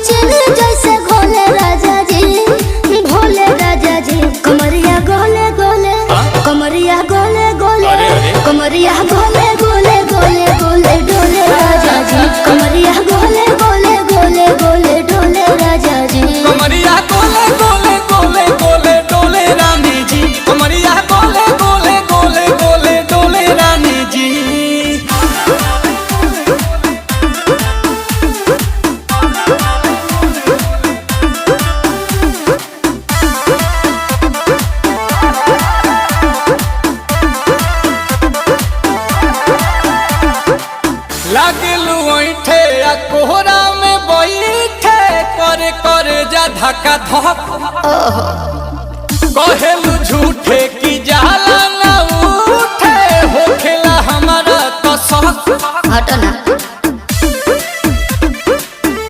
चले जैसे घोले राजा जी, भोले राजा जी। कमरिया गोले गोले, कमरिया गोले गोले, कमरिया गोले गोले गोले गोले डोले राजा जी। कमरिया गोले गोले गोले गोले डोले राजा जी। कमरिया गोले गोले गोले गोले डोले रानी जी। कमरिया गोले गोले गोले गोले डोले रानी जी। लागलू ऐठे आ कोहरा में बैठे करे करे जा धक्का धक। कहेलू झूठे की जाला ना उठे होखेला हमारा तो शक। हटो ना।